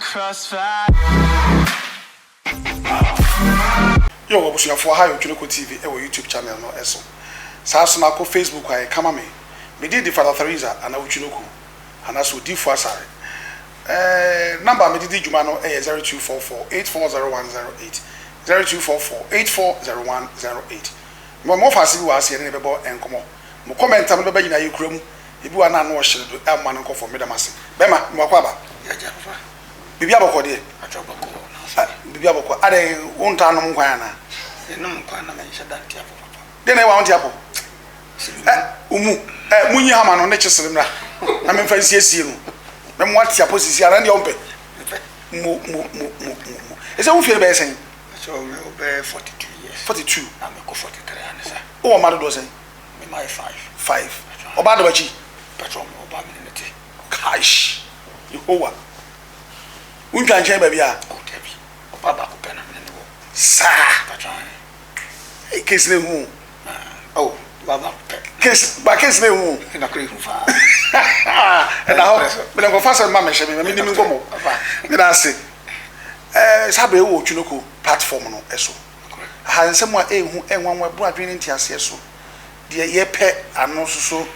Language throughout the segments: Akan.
Crossfire. Yo, obusu for how you Chunoko TV e YouTube channel no eso. Sa so na ko Facebook ai kama me. Me di Father Teresa ana Chunoko. Ana so di fo asare. Number me di juma no 0244840108. 0244840108. Mo fasi wa ase ne bebo enkomo. Mo comment am beba nyina yekram. Ebi wa na no hye do e ma no nkofo me damase. Bema mo kwa ba. Ya jafa. Bibi aboko de. Atobako. Bibi aboko. Ade wonta no nkwan na. No nkwan na menhye dante apo papa. De na wa wonti apo. Umu munyi hama no ne kyesere mra. Na me mfa nsiesie no. Me mo ati apo sisi ara ne ompe. Mu. Ese wo fiere be sen? So we be 42 years. 42. Na me ko 43 anisa. O ma do sen? Me my 5. 5. Oba do bachi. Patron me oba me nete. Cash. Yehowa. Untwa nchen ba bia. O tebi. Oba ba ko pena me ne wo. Sa. Patron. E kesle hu. Oh, baba pe. Kes ba kesle hu. Na kre hu fa. Na ho. Me le ko fa se ma me hye me ni mi ngomo. Me da se. Sabe wo Chunoko platform no eso. Ha nsem a ehu enwanwa bro adwene ntiase eso. De ye pe ano soso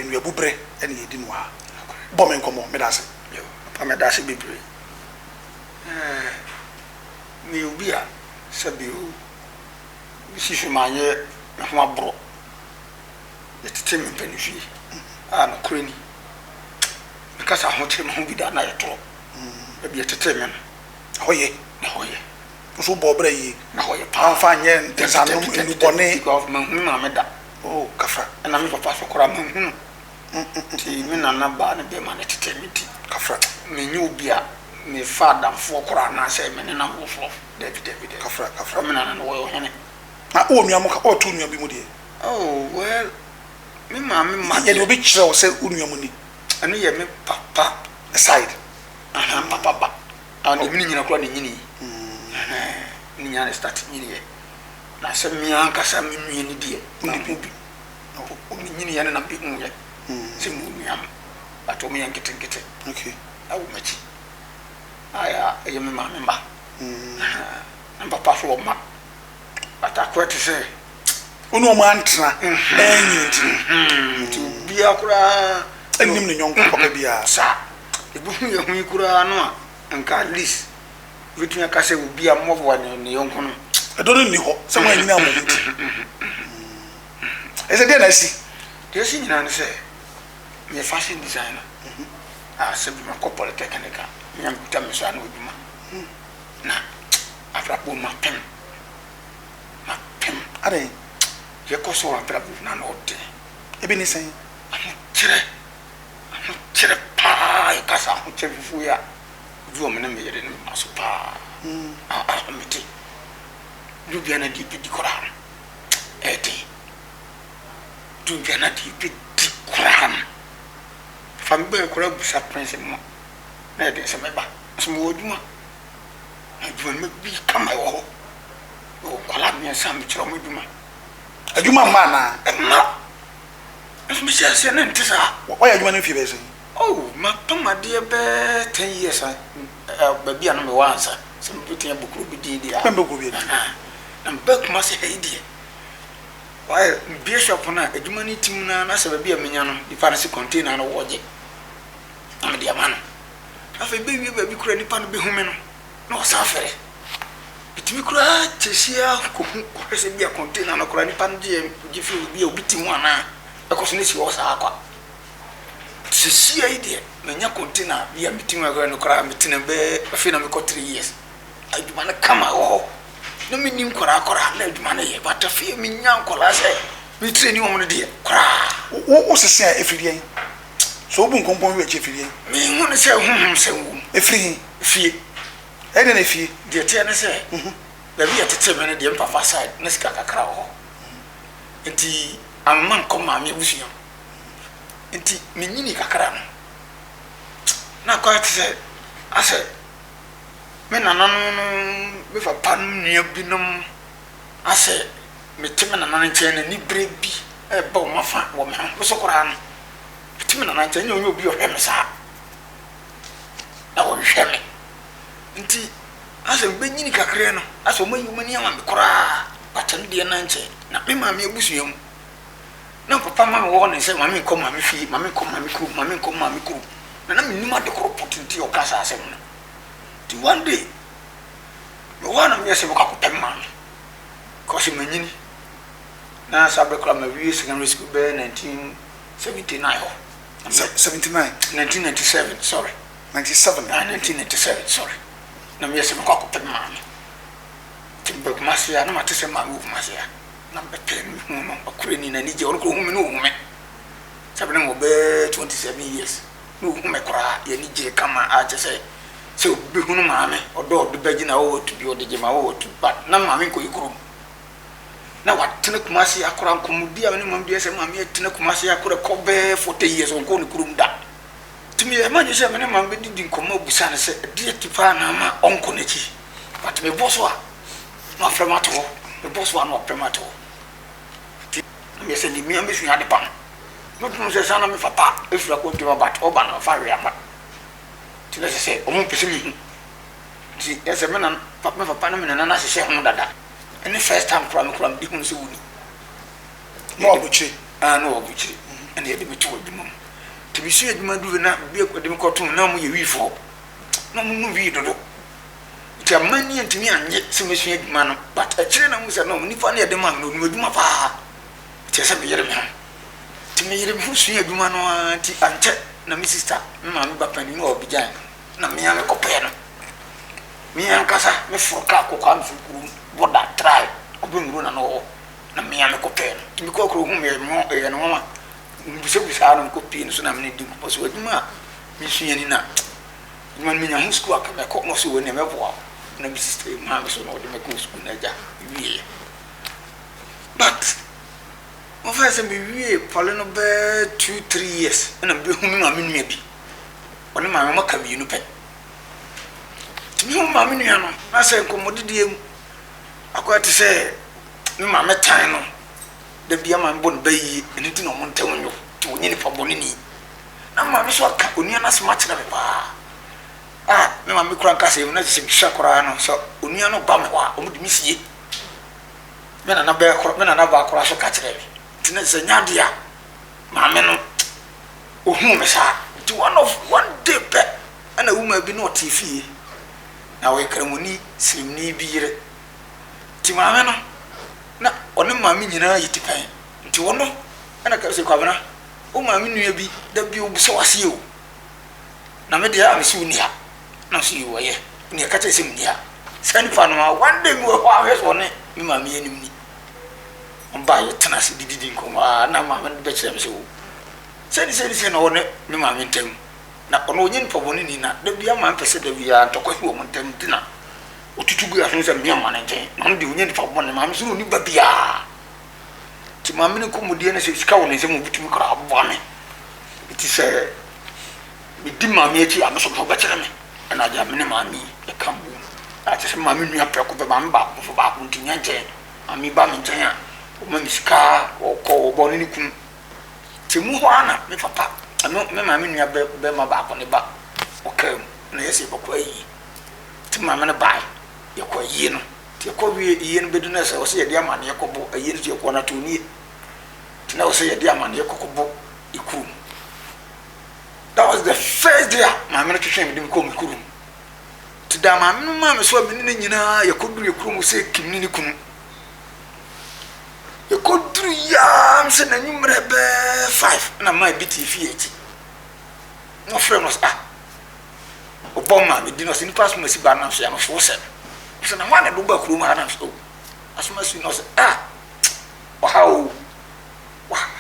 nuabubre ene yedi no ha. Bo me nkomo me da se. Yo, pa me da se bebre. Mi obi a sabe o. Mi sisu manye na ho abro. Yetete me penifie. Ah no kreni. Because I want to know bi da na yetro. Ebi yetete me no. Hoye. Na hoye. So bo bra yi. Na hoye pa. Anfa nye ntesanu enubone. Because ma me da. Oh, kafra. Na me papa so kora me ti me na ba ne be ma ne tete mi ti. Kafra. Me nyu obi a me father fo kora na say me ne na wo fo. David. Kafra. Me na no wo hene. Na o nua mo ka o to nua bi mu de. Oh, well. Me ma ye do bi kire o se o nua mu ni. Anu ye me papa Aside. Papa ba. And me nyina kora ne nyini. Ni nyana start nyini ye. Na se mi ankasa me nwie ni die. Na bi. O ni nyini ye na bi hu ye. Se mu nuam. Ato me yankete. Okay. Awu machi. Aya ye me ma me ba. Na papa so ma. Ata kwete se Onu o ma ntra enyi ti bia kura enim ne nyonko papa bia. Sa. Ebu ye hu kura no a nka list. Vitu ka se obi a movo ne yonko no. Edo ni ho se mo anyina mo nti. Ese de na si. De si nyina ne se me fashion designer. Se bi ma ko polytechnic. Me am bitam so an oduma. Na afra po ma pen. Are ye ko so afra po na no de. Ebi ni sen. Chere pa e kasa ho chere fu ya. Du o me na me yere ni maso pa. Meti. Du bia na di koran. Du bia na di koran. Fam be koran busa prince mo. Na de se me ba. So mo oduma. Aduma me bi kama wo. O kwala mi sam chiro mo duma. Aduma ma na. Ma. Eso me se na ntisa. Why aduma no fie be sen? Oh, ma pama de be 10 years ba bia no me wansa. Some putting a book be did. Pembe ko bi. And back must say idea. Why be shop na aduma ni tim na se ba bia menya no di fancy container no woje. Am dia man. Afa be ba bi kura ni pan be home no. No safere. Bitimi kura chesia ko se bia container no kura ni pan je fi bia obitimu ana. E ko so ni si wo sa akwa. Sisi idea menya container bia mitimu akwa no kura mitina be afi na me ko 3 years. Aduma na kama wo. No me nim kora na aduma na ye but afie me nya nkola se me treni wo no de kora Wo sese a efiri. So obu nkompon we che efiri. me hu ne se hu se wu Efiri fie e de na fie. de te na se ba bi atete me ne de mpafa side na sika kakra ho enti amman ko ma me busuya enti me nyini kakra no na kwa te se ase me nananu me fa pan nua binom ase me teme nananu nchen na ni brebi e ba o mafa wo me so kora no teme nananu nchen nya onye obi o hwe me sa na wo hwe me nti asa benyini kakre no asa mo yumani ama me kora patan de na nche na me ma me abusuam na papa ma me wo ne se ma me kom ma me fi ma me kom ma me kru ma me kom ma me kru na me numa de kro potinti o kasa asem no ti one day me wana me se ko pem ma ko se manyini na sabe kra ma wi secondary school be 1979 ho 79 1997 sorry 97 1997 sorry na me se ko pem ma timbe kumasia na matese ma wu kumasia na bepen hu no akure ni na ni je onko hu me no hu me sabe na mo be 27 years no hu me kora ye ni je kama a je se obi hu no ma me odo de bagi na wo to bi ode je ma wo to but na ma me ko ikuru na watene kumasia akora nkomudi a me mo bi se ma me tene kumasia akora ko be 40 years onko ni kurum da timi e ma je se me na ma be didi nkomo busa ne se de tipa na ma onko na chi but me boso a no afremato the boss one no afremato me say ni me am su ade pan no tun se sana me papa e fura ko tuma bat oba na fa wi ama ti le se o mo pese mi ti e se me na papa na me na na se ho dada any first time kram di hun se wuni no obuchi no obuchi and e de me to aduma ti bi su aduma du na bi e ko de me ko tun na mo ye wi fo na mo no wi dodo ti amani antimi anye semesu adwuma no but akire na musa no nipa na yede ma no adwuma pa ti se be yere me ti me yere me su adwuma no ti anche na mi sister me ma me bapani no obijan na me ame kope no me an kasa me furka ko kwa mfukuru boda try obunru na no na me ame kope no ti ko kro hu me mo e no mama mbuse no kopi no so na me di ko so adwuma mi su yani na man me nya hu school akame ko no so woni me boa na mi sister ma so no de me ko school na ja wie but mo fa se me wie pole no be 2-3 years na be hu mi ma me nua bi woni ma me maka bi nu pe ti mi hu ma me nua no na se ko modidi em akwati se mi ma me tan no de bia ma mbon bayi eni ti no mo ntam nyo ti woni ni pa boni ni na ma me so aka onua na smart na me pa me ma me kura nkase na se bisha kura no so onua no ba me wa o mudi misie me na ba kura me na ba kura so ka kire me tina se nyadia ma me no ohun me sa ti one day pe ana wuma bi no TV na we kramuni simni bi yire ti ma me no na oni ma me nyina yitipan ti wono ana ka se kwabana o ma me nua bi da bi o buso wase o na me dia me si unia na so yi woye ni ka tese mnia sani fa no one day mo ho ahwe so ne mi ma me anim ni on ba ye tana se didi nkoma na ma me be kire me se wo sani no ne mi ma me ntem na ono nyin poboni ni na da bia ma pese da bia to ko hi wo mo ntem dina otutugu ya so se mi ma ne nten na no de nyin poboni ma me so ni ba bia ti ma me ko mu die na se sika wo ne se mo bitumi kra abo me iti se mi di ma me ti am so ko ba kire me na ja me ne ma mi e kambu a ti se ma me nua pre ko be ma ba ko ba ko ntinya nche ami ba me nchen a o ma mi sika o ko o bo ni kun ti mu ho ana me papa ano me ma me nua be ma ba ko ne ba o kam na yesi ba ko yi ti ma me ne ba ye ko yi no ti ko wi yi no be du na se o se ye dia ma ne ko bo yi no ti ko na to ni ti na o se ye dia ma ne ko bo iku. That was the first day my man to shame them come kurum. To da ma me ma me so me ni nyina ye koduru kurum se kimni ni kunu. Ye koduru ya am se na nyumre be 5 na my BTV echi. No friend was Obama me di no se ni pass mo si ba na so ya no so se. So na wan do ba kurum ha na so. Asuma su no se wow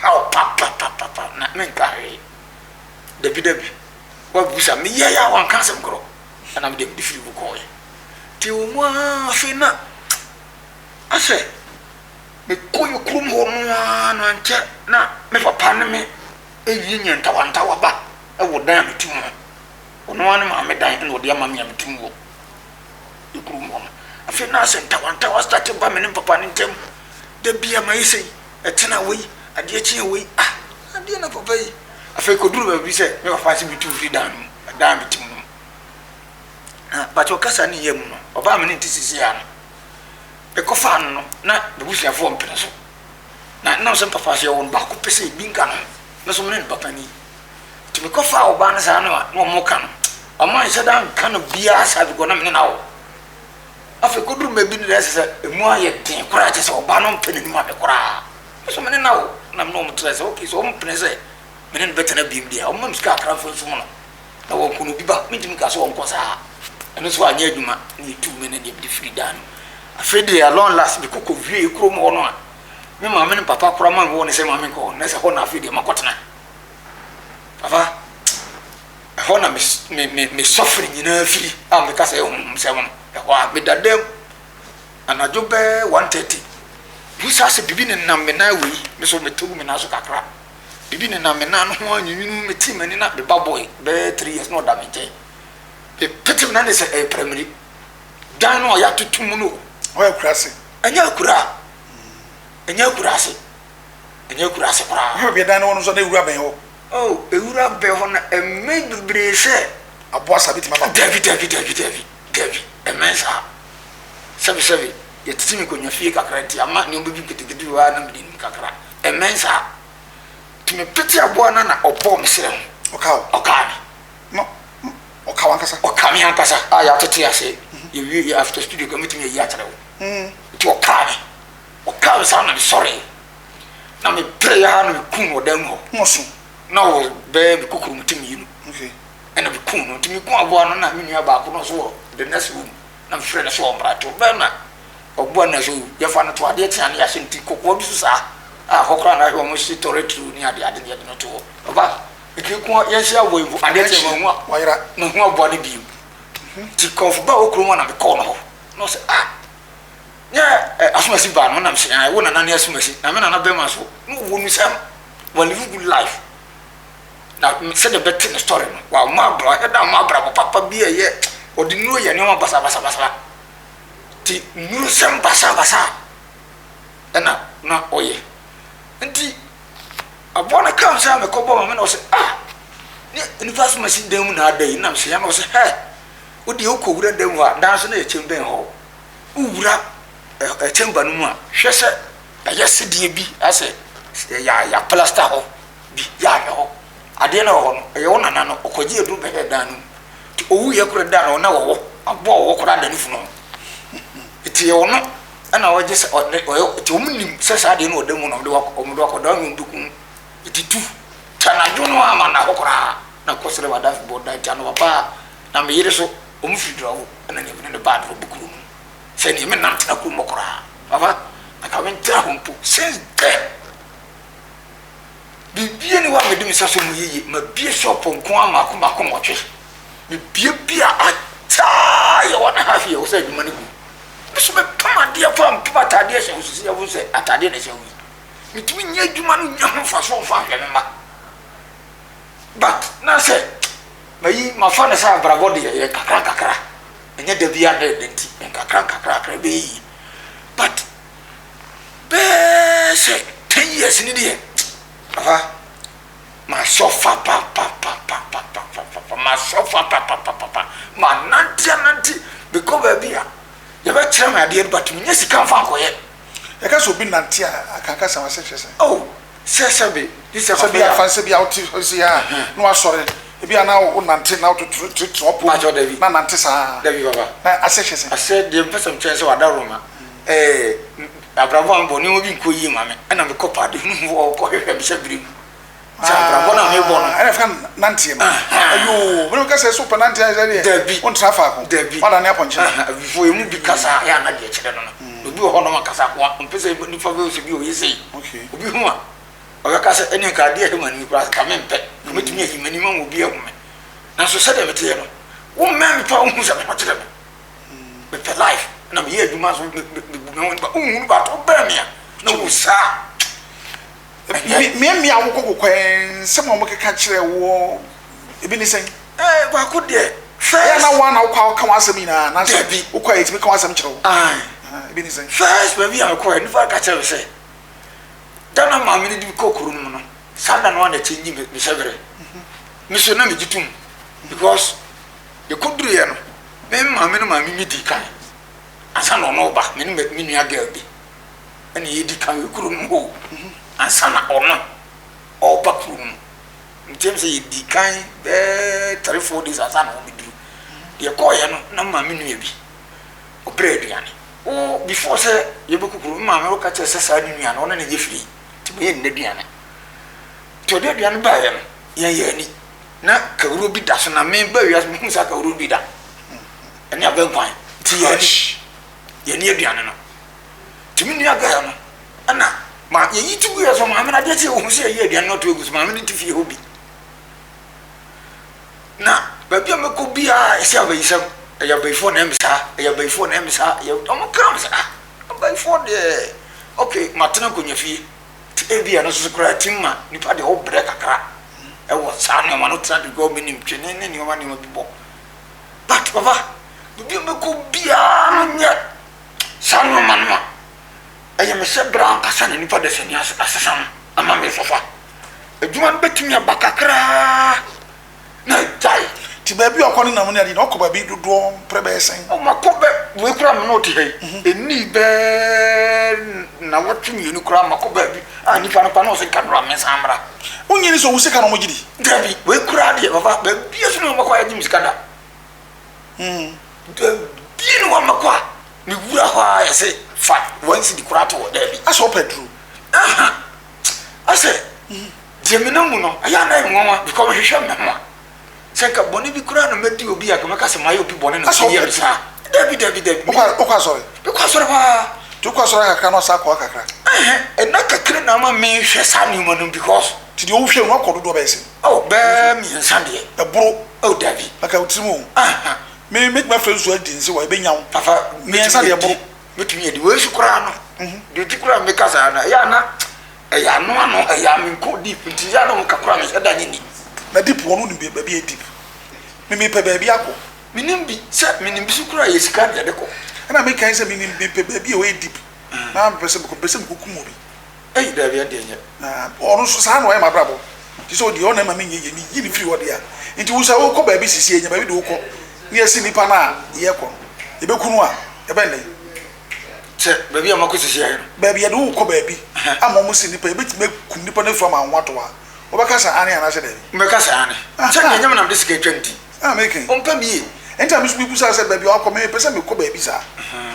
papa na men kare David wa busa me ya wan kasem kro ana me de firi bu ko ye ti o mo afina ase me koyo krum ho no no anche na me papa ne me eyi nyenta wanta wa ba e wo dan me timu ono ane ma me dan no de ama me timu wo e krum ho afina ase nta wanta wa start ba me ne papa ne ntem de bia ma yisi e tena we ade chi we ade na papa yi afa ko duru ba bi se me papa si bitu free dan mi timu but your kasa ni yam no oba me nti sisi ya no be ko fa no na be busia fo mpene so na so papa se won ba ko pese binka no na so me ne papa ni ti me ko fa oba na sa no no mo ka no ama nse dan ka no bia sa bi go na me na wo afi ko duru me bi ni se emu aye den kura je se oba no mpene ni ma be kura so me ne na wo na no mo tre se okay so mpene se me ne betena bim dia o mo mska kra fo so mo no na wo ko no bi ba me ntimi ka so won ko sa eno so anya adwuma ni tu me ne de free dan afede ya long last bi kokko vie kro mo no a me ma me papa kro ma wo ne se ma me ko na se ho na afede makotena papa ho na me suffering nyina free am ka se se mo ho a me dadem anajo be 130 busa se bibi ne nam me na wi me so me togu me na so kakra bibi ne nam me na no ho anyunu me ti me ni na be baboy be 3 years no da me je e pete na ne se e primary dan no ya tutum no o ya kurase anya kura se kura ho bi dan no so na ewura ben ho oh ewura ben ho na e me dubre se abo asabiti mama David e mensa sabi ye titimi ko nyafie kakra ti ama ne obi kitikiti wa na mbi ni kakra e mensa timi pete abo na obo mesere ho okaw no okaw ankasa ya tete ase ye after studio committee me ya tare wo ti okaw sa na sorry na me prayer ha na kun wo dan ho moso na wo be be kokuru mutimi yinu okay ena be kun no timi kun abo no na me nua ba ko no so the next room na me frɛ so ombrato be na ogbo na so ye fa no to ade tia na ya senti kokko bi so sa hokra na ho mo si toretru ni ade no to oba ikikun ye sia wo ibu ade tia mo ho wayira no ho abo ne bi ti kofu ba okru na me call no no say asumasi ba no na me say wo na na asumasi na me na be ma so no wo nu sam wo live good life na say the better story no wa ma bra e da ma bra papa bi ye odi nu ye ne ma basa ti nu sam basa na oye nti abona kam sa me ko bo ma no say ni fast machine dem na adai na me say na say odi o ko wura dem wa dan so na ye chemben ho wura chamber no mu a hwese ya sedie bi ase ya plaster ho bi ya ho ade na ho no ye wona na no okoji edu be dan no ti owu ye kura dan na wo abo wo kura dan fu no ti ye wono ana waje se ti omnim se sa ade no odam no de ko dan ndukun ti tu tana jono ama na kokora na kosere wada fu boda ti anu papa na me yire so omfidro ana ne ne bad ro bukuru se ni me nam tana ku mokora papa aka wen tra humpu since then bibie ni wa me dimi saso mu yiyi ma bie shop nko ama ko motwe me bia ata ye wana hafi ye o se dwuma ni ku so me kama dia fam pata dia se usisi ya wo se atade na se wi mitimi nya dwuma no nya ho fa so fa hwe me ma but na se mayi mafa na sa bravo dia ye kakra enya da bia de nti kakra be yi but be se 10 years ni dia ma sofa pa ma sofa pa ma nanti because bia ya ba kire ma de but me nyesi kan fa ko ye ya ka so bi nanti akanka sa wase hwese oh se be this is be afanse bi out si ya no asore e bi ana wo nanti na to opo na nanti sa David baba na ase hwese ase de person chance wada roma abravo ambo ni obi nko yi ma me ana me kopa de nu wo ko hwehwe bi se biri sa abravo na me bo no ana fa nanti ma ayo wo ka se super nanti ya de on trafa ko wala ne aponche before emu bi kasa ya na de kire no no obi ho no makasa ko mpese ni fa be so bi o yesi okay obi hu a o ka se eni ka de e ma ni kura ka me mpe metumi ahi mani ma mo bi e hu me na so se de mete ye no wo me pa hu se me hotere me pe life na me ye adwuma so me ba to ba me na wo sa me awo kokokwen se mo keka kire wo ebi ni sen ba ko de ya na wa na wo ka wasam na na so wo kwa etimi ka wasam kire wo ebi ni sen first baby am ko ni fa ka kire se dana ma me di kokuru no no sada no na chenji me severe me so na me jitum because ye koduru ye no me maame no maame mi di kan asa no no ba me no me nua girl bi ene ye di kan kuro no ho asa na ono o ba kuro no ntem se ye di kan 3-4 days asa na o bidru ye ko ye no na maame nua bi o bread yani o before say ye be kuro maame o ka che se sa nua no na ye free ti me ye nnaduane to de aduane ba ye no ye ni na kawuro bi da so na me ba wias me hu sa kawuro bi da ene aben kwan ti ye ni aduane no ti me nua ga no ana ma ye yi tugu ya so ma me na de ti hu se ye aduane no to egusu ma me ni ti fie hobi na ba bia me ko bia e se abai sam e ya bai fo na emsa e ya bai fo na emsa ye o mo kram sa bai fo de okay matena ko nya fie ti e bia no so kra timma nipa de o bre kakra e wo sa no ma no tra de go minim twene ne ni o ma ni mo bibo but baba bia me ko bia no nya sa no ma no e ya me se bra kasa ne nipa de se ni asasam ama me fofa adwuma betumi abakakra na dai ti ba bi okọ na mo ne adi na okọ ba bi dodo prebesen o ma ko be we kura me no ti hei eni be na watumi ni kura ma ko ba bi ani fa no se kanra me samra unyi ni so wo sika no mo gidi dabi we kura de baba ba bi so no ma ko ya jim sika da de bi no ma ko ni wura ha ya se fa wansi di kura to dabi aso pedro ase jemina mu no aya na mu ma because we hwehwe me ma senka boni bi kura no medi obi a kama kase mayo bi boni no so ye sa dabi o kwa sorry ba tu kwa sorry kakra no sa kwa kakra e na kakra na ma me hwe sa ni mo no because ti de o hwe no kodo do ba ese oh ba mi nsande e bro oh dabi aka utimu me make my friends so din se wa be nyawo papa me nsande e bro metumi e di we kura no de ti kura me kasa na ya na e ya no ano e ya me ko deep ti ya no kakra me da ni na deep wonu ni ba bi deep me pe ba bi akọ minim bi se minim bi sukura ye sika de ko na me kan se minim bi pe ba bi o deep na me pese ko kumo bi ei da bi ade nya na onu so sa na o ma brabo ti so di o na ma me nye ni yi ni free wode ya nti wo sa wo ko ba bi sisi enya ba bi do ko ni esi nipa na ye ko e be kunu a e be nai se ba bi amako sisi ya no ba bi ye do ko ba bi ama mo si nipa e be ti me kun nipa na from anwato a obakasa ane ana se de mbekasa ane che nyam na de sika 20 making ompa mi enta mi bi busa se ba bi akọ me pese me ko ba bi sa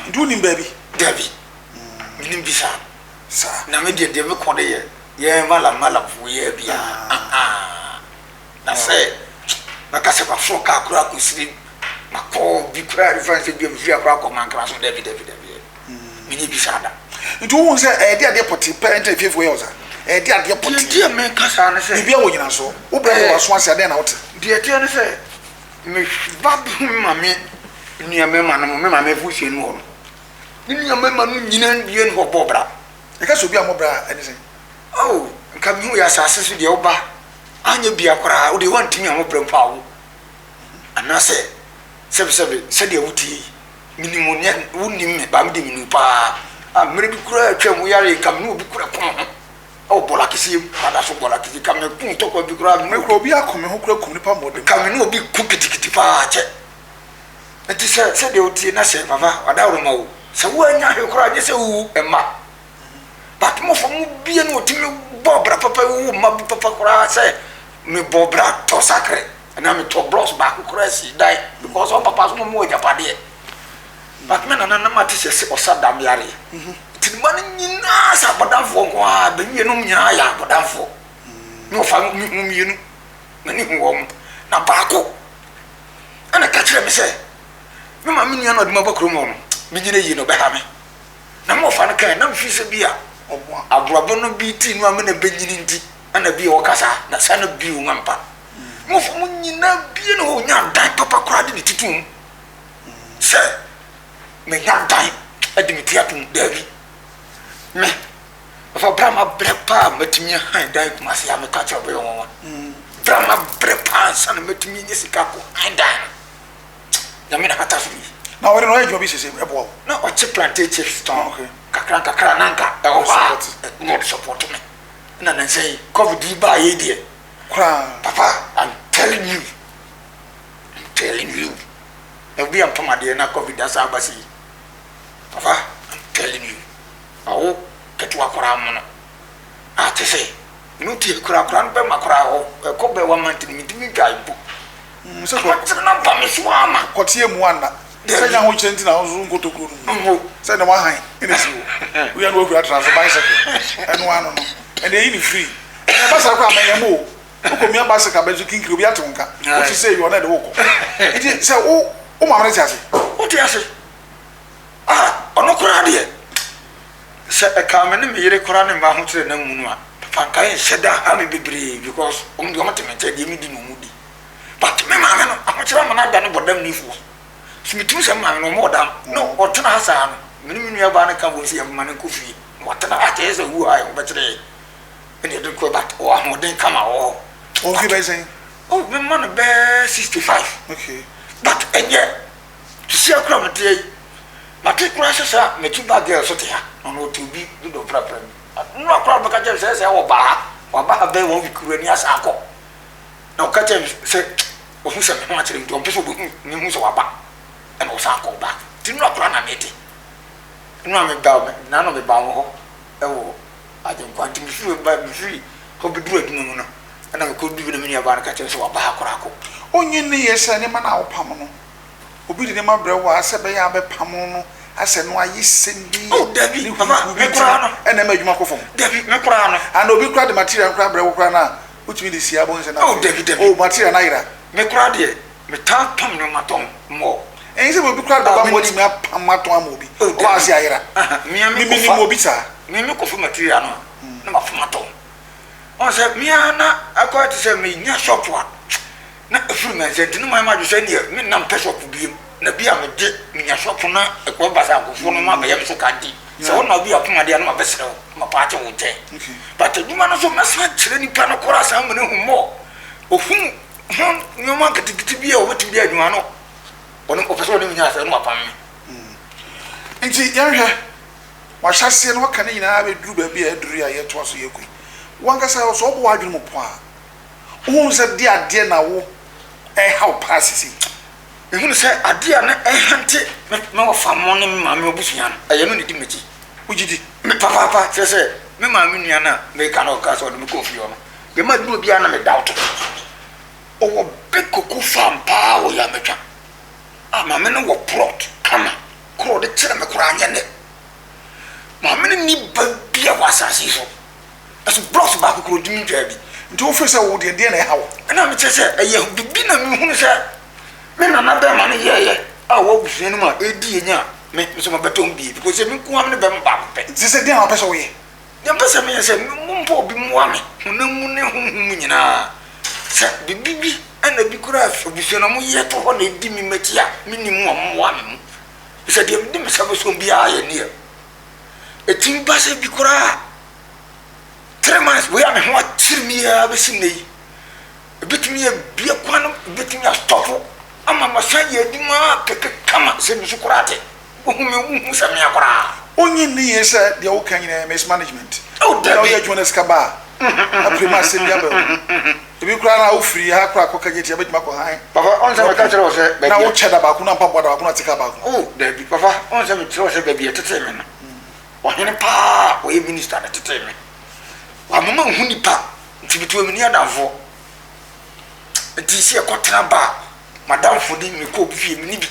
ndu ni ba bi dabi minim bi sa na me de me ko de ye mala fu ye bia na se makase ba fo ka kura ko siri mako bi kura reference bi mi akura ko man kra so dabi minim bi sa da ndu won se e de poti parent efefo ye oza e de ade poti de me kasa na se bibia wo nyina so wo bra wo so ase ade na wote de te na se me babu mame nua me ma no me ma me fu se no ho nua me ma no nyina die no bo bra e ka so bia mo bra ene se oh nka mi hu ya sase so de oba anya bia kora wo de wantimi amo bra mpa wo ana se se de wuti minimo ne wonim me ba me de minu pa a mere bi kura atwa mu yare kam no bi kura pon o bola kisi ada so bola kisi kam ne pun to ko bi kura me ko bi akome ho kura kum ni pa mo de kam no bi ku kitikiti pa che enti se de wuti na se baba wada wo ma wo se wo anya he kura je se wu emma but mo fo mu bia no timi bobra papa wu ma papa kura se me bobra to sacre na me to bros ba ku kura si dai because o papa so mo japade but me na mate se osadam yare tinman nyina sa bodamfo ko a be nyenu nyina ya bodamfo no fa mu mienu na ni hu wo na baako ana ka kire me se me ma menu na oduma bakro mo no me nyina yi no be ha me na mo fa na kan na mfi se bia abrabo no bi ti no amena be nyini ndi ana bi wo kasa na sa na bi wo ngampa mo fa mu nyina bi no nya dan papa kora de titum se me nya dan adimi tiatum dabi me fa brama brepa matimi han dan kuma se am ka cha be won brama brepa san matimi ni sika ko han dan ya me na hata fi na wori no e jobi sese e bo na o chi plantain chips ton kakra nanka e o ba no support me na say covid ba ye die kra papa I'm telling you be a pomade na COVID that's abasi. Papa, I'm telling you. Oh, get to a cram. I say, no tea crap, run by my crowd, a cobble 1 month in me guy book. So what's the number, Miss Wama? What's here, Mwana? Say, now we change our Zoom go to Guru. Send a wine in his room. We are working at a bicycle and one, and they even free. Basa kwa menyamu ukomia basa ka bezu kinki obi atonka what you say you are not the woko it say o ma mre tiase what you say ono kura de se e ka me ne me yire kura ne ma ho tire na mu no a papa kan sheda ha me bebre because om de omate me che de mi di no mu di but me ma me no akochira mo na da ne bodam ni fu simitu se ma me no mo dam no o tena hasa no me nua ba ne ka bo si e ma ne ko fi mo tena a che se wu ai o be tire and you don't go back or more than come out. Okay, by saying, oh, my man, bear 65. Okay, but and yet to see a crowd today, my two crashes are my 2 bad girls here on what to be good proper. No crowd because I says, oh, bah, or bah, they won't be cruel as I call. Now, catch him say, oh, who's a matching to a person who knows about and also go back. Do not run a meeting. No, none of the bound. Oh. I don't want to be free by me free. Hope you do it, no, and I could be with a mini about catching so a bahakurako. Only yes, and a man out Pamono. Who be the mother was said by Abbey Pamono. I said, why you send me? Oh, Debbie, and I made microphone. Debbie, Macrana, and Obi cried the material crab crana, which means the Siabons and oh, Debbie, oh, material Naira. Macradi, Metal Pamno Maton more. And he will be cried about what he map Pamato. Oh, Quasiera. Mimi Mobisa. Me look for material, no matter. On said, Miana, I quite say me, near shop one. Not a few men said, no, my mother said, me, no peso to be, no be a me a shop for now, a quabasa, for no mamma, so candy. So now be upon my dear vessel, my party will take. But the woman also must have training plan of course, I'm no more. Of whom no market to be over to be a man. One of us only has a upon me. And see, young. Washasi no kan nyina be duru ba bia duru ya yeto so yekui wankasa so obo wadwene mo po a wo se de ade na wo haw pasisi ehunu se ade na hante me wo famo ne ma me obusuan aye no ne di mechi ugidi me papa se me ma me nua na me ka no ka so de me kofi ono de ma duru bia na me doubt owo be koku fam pa wo ya metwa ama me no wo plot kama kro de kire me kura anya ne Mamma ni babia wasasi so. As brought back to do jabi. Nti offer say wo de na hawo. Na me che say eye bibi na me hunu say me na na be ma ne ye. Ah wo busu no ma edi enya me so ma beton bi because me ku am ne be mba pe. Ti say de na pese wo ye. Dem pese me say mo mpo bi mo ame. Hunamu ne huhu nyina. Say bibi ana bi kura busu na mo ye to ho na edi mi matia. Me ni mo mo ame mo. Say dem me say so bi aye ne. A team bass bikura 3 months we are what me abesinei betimi bia kwano betimi stop ama masanya dima kama se musukurate ohume se me akora onye ni yesa de wo kan na mes management oh da ya Jonas Kaba a prima se bia ba ebi kura na wo free ha kura ko kageti abetima ko han papa on se ka kire wo se na wo cheda ba ku na papa da ba ku na tika ba ku oh da bi papa on se me kire wo se ba bia tete me na wahene pa we minister na tete me wa mama hu nipa ntibitu me ni adamfo nti se ekotena ba madamfo di me ko bifie me ni bi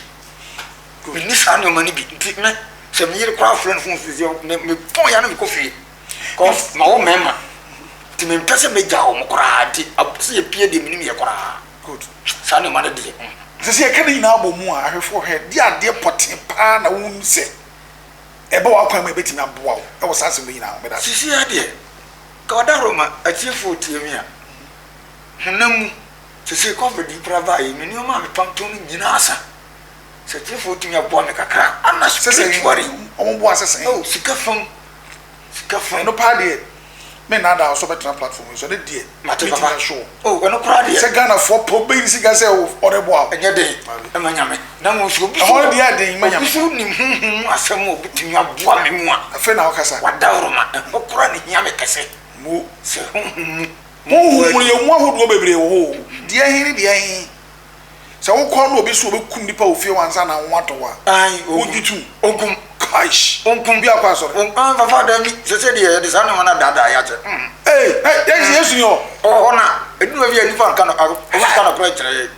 me ni sa no mani bi nti me se me yire kwa friend fun fizio me pon ya no me ko fie ko ma wo mema ti me pese me ja o mo kora di se ye pie de me ni me kora good sa no mani di se ye kana ina abomu a ahwefo he di ade pote pa na wo se ebe wa kwan me betimi aboa wo e wo sase me nyina me da sisi ade ka wada roma atifo tie me a hanamu sisi ko be di prava yi me ni o ma me pamton nyina asa se atifo tie me aboa me kakra ana sisi wari o mo boa sese oh sika fam no pa de me na da so betra platform so de die mate papa show oh eno kura de se Ghana for po be sika se o de boa enye de e manya me na mo so bi so de ade manya me so ni asem o bitimi aboa me mu a afa na okasa wada roma o kura ni hia me kese mo se mo ye mu ahodo bebre wo de hin sɛ wokɔ no obi so obekum nipa ofie wansa na nwatowa ai ogitu okum kaish okum bi akwa so papa da mi se de de sa no na dada ya che yesu ni o na edu bi ani fa kan o ka na kra kire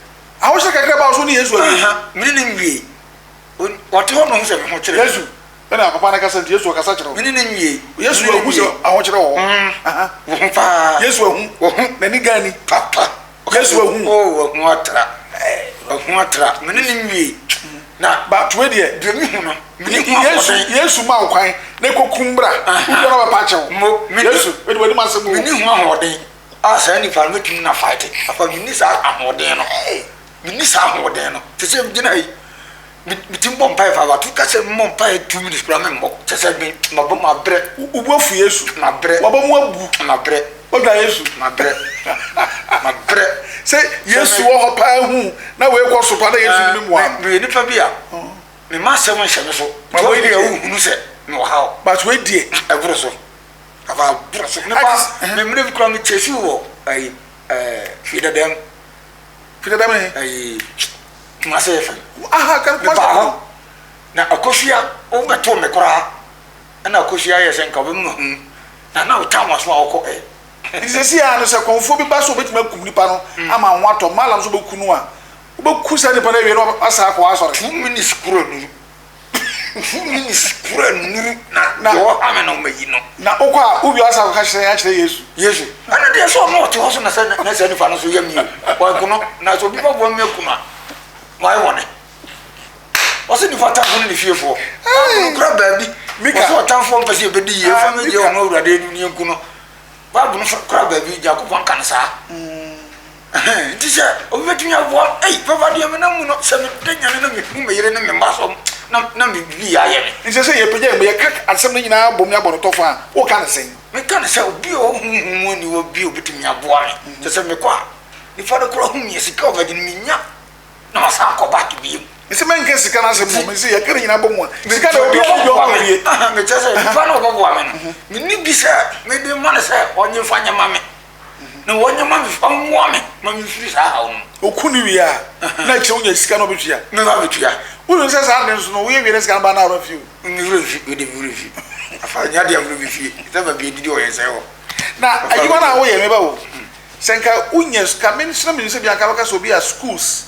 awo se kakra ba so ni yesu abi mini ni nwie wote ho no se me ho kire yesu na papa na kasa nti yesu kasa kire mini ni nwie yesu ahu se aho kire wo wo pa yesu ahu na ni gani papa yesu ahu wo ho atra mini ni nwie na ba tuwe de mi hu no yesu ma kwan na kokumbra wo ba pa chewo yesu we de ma se mu mini hu ahoden a sa ni fa metum na fight afa mini sa ahoden no mini sa ahoden no te se gina yi mitim bom pai fa ba tu ka se mom pai 2 minutes kura me mo te se bi ma bo ma bre ubu afu yesu ma bre wa ba mu abu ma bre o da yesu ma bre se yesu wo ho pa hu na we ko so pa na yesu ni mu a me ni fa bia me ma se mo hye me so ma we dia hu nu se no how but we die e bro so ava bro so ne pa me mre bi kura me chesu wo ai fida dem ai ma se fa aha kan kwa na akofia o meto me kura na akofia ye se nka be mu na o ta waso akọ isesi ya no se konfo bi ba so betima kum nipa no ama nwato malam so bekunu a obeku sa nipa na wie no asa akọ asore 2 minutes kura nu 2 minutes kura nu na yo ame no mayi no na okwa ubi asa akọ kire ya kire yesu ana de so no to so na se nipa no so yam yi wa kuno na so bi ba bo me kuna why wone what's the fact of the fearful? Grab baby, because what time for Pasi Bedi, your family, you know that they do you know. Babu crab baby, Jacob Cancer. This is over to your one, provide you not 17 and whom may remember muscle. No, be I am. It's a say a pajama, a crack at something now, Bomia Bonotofa. What can I say? We can't say, be all when you will be between your boy. Just a mequa. If I call whom is covered in me, no, I'll go back to you. Ese men ke sika na se mo se ya kire nyina bomo sika na obi ojo awie me chese fa na obo ame no me ni bi se me de man se onye fanya mame na onye mame fa mo ame mame firi sa ha no okunu wi a na che onye sika na obetua me ba betua wo se sa den so no we wi sika ba na review me review we de review afa nya de amru bi fie se ba bi didi o ye se ho na ayiwa na wo ye me ba wo senka unye sika me nso me nso bi aka baka so bi a schools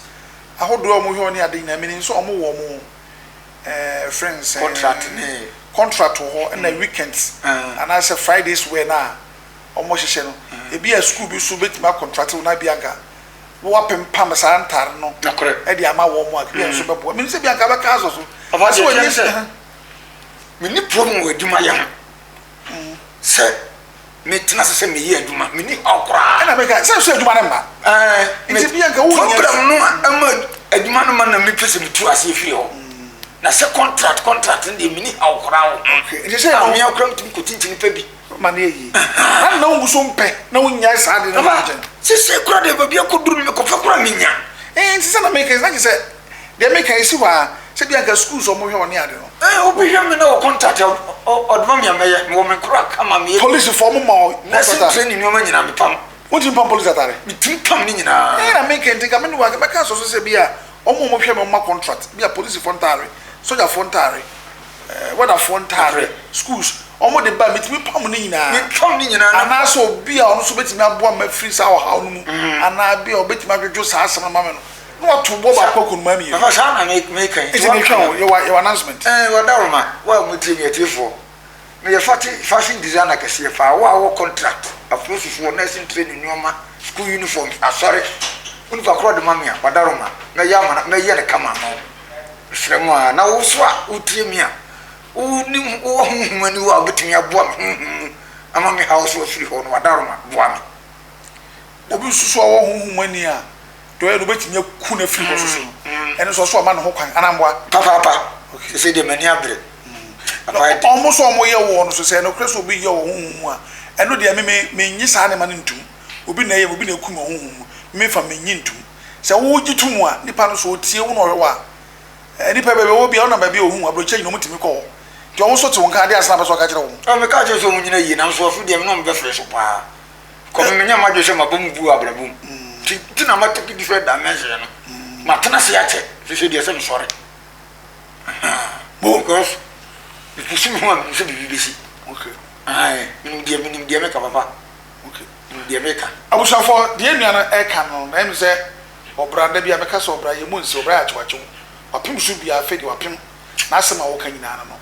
ahodo omo hwe oni ade na meni nso omo wo mo friends contract ho na weekends and I say Fridays we na omo hye no e bi a school bi so betima contract na bi anga wo apempam sa antar no e di ama wo mo a bi nso bebo meni se bi anga baka aso so aso oni se meni problem we duma ya se me tina se me yi aduma me ni okra na me ka se so aduma na mba me bi anka wo problem no ama aduma no na me pese me tu ase fi ho na se contract ndi me ni okra wo okay se na me okra mtum ko tintin pa bi ma na yi na wo so mpe na wo nya sa de na ma se kura de ba bi akoduru me ko fa kura me nya se na me ka se de me ka isi wa se bi anka schools o mo hwe oni ade no obi hwe me na wo contract odma me ameye me wo me kura kama me police form ma na se training no ma nyina me pam wo tin pam police atare me tin pam ni nyina na me ka ntika me no wa ka so se bi a omo mo hwe me ma contract bi a police fontare soldier fontare weather fontare schools omo de ba me tin pam ni nyina na so bi a ono so betimi aboa ma free sa ha no mu ana bi a obetimi adwodwo sa asem ma me no no to bo ba kokun ma mi fa sa na me kan it me twa your announcement wa daroma wa mutim yetifo me ye fashion designer kase fa wa contract afrofufu nursing training nyoma school uniform asore unu fa kro de mamia wa daroma na ya ma na ye ne kama no fremo a na wo so a utie mi a wo ni wo humani wa betimi aboa ama me house wo free ho no wa daroma boa me obi susu a wo humani a to e no betimi ku na free ho so ene so ma no ho kwan anamboa papa okay se de mani abre almost omo ye wo no so se no kreso obi ye wo huhu a eno de me nyi sa ne ma no ntum obi na ye obi na ku mo huhu me fa me nyi ntum se wo gitumu a nipa no so tie wo no hwe wa nipa bebe wo bia ona ba bia ohu abro chanyi no mutimi ko ti wo so te won ka de asana ba so ka kire wo me ka je so mo nyina yi na so afu de me no me be fresh pa ko me nya ma je se ma bom bu abrabum ti na ma take different dimension no matena se ya che se dia se me sore because if you want me se bibi si okay ai minim dia meka papa okay dia meka abusafo de enua na e ka no na em se obranda bia meka so obra ye munsi obra ya chwacho wapim su bia afi de wapim na asema wo kan nyina no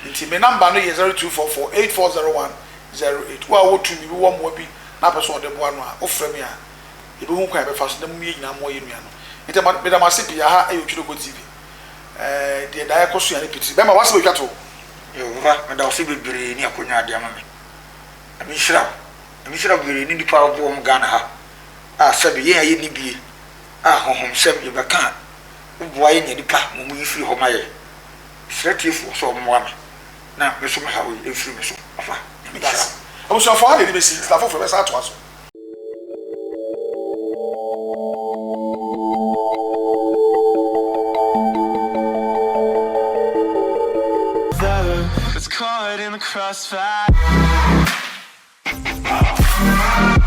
nti me number no ye 0244840108 wa wo tumi bi wo mo bi na person de boa no a ofra mi a ye be hu kwan be fa so na mu ye nyina mo ye nua no nti me da mase bia ha ayo twiro ko tv de da ekoso ya ne piti be ma wase be twato yo va me da wase bebre ni akonya ade ama me amishira bebre ni dipa bo mo Ghana ha a sabe ye aye ni bie a honhom sem ye be kan wo ye ni dipa mo mu yifiri ho maye sretiefo so mo ama na me so me ha wo efiri me so afa abusafo ha de be si stafo fe be sa to aso It's caught in the crossfire.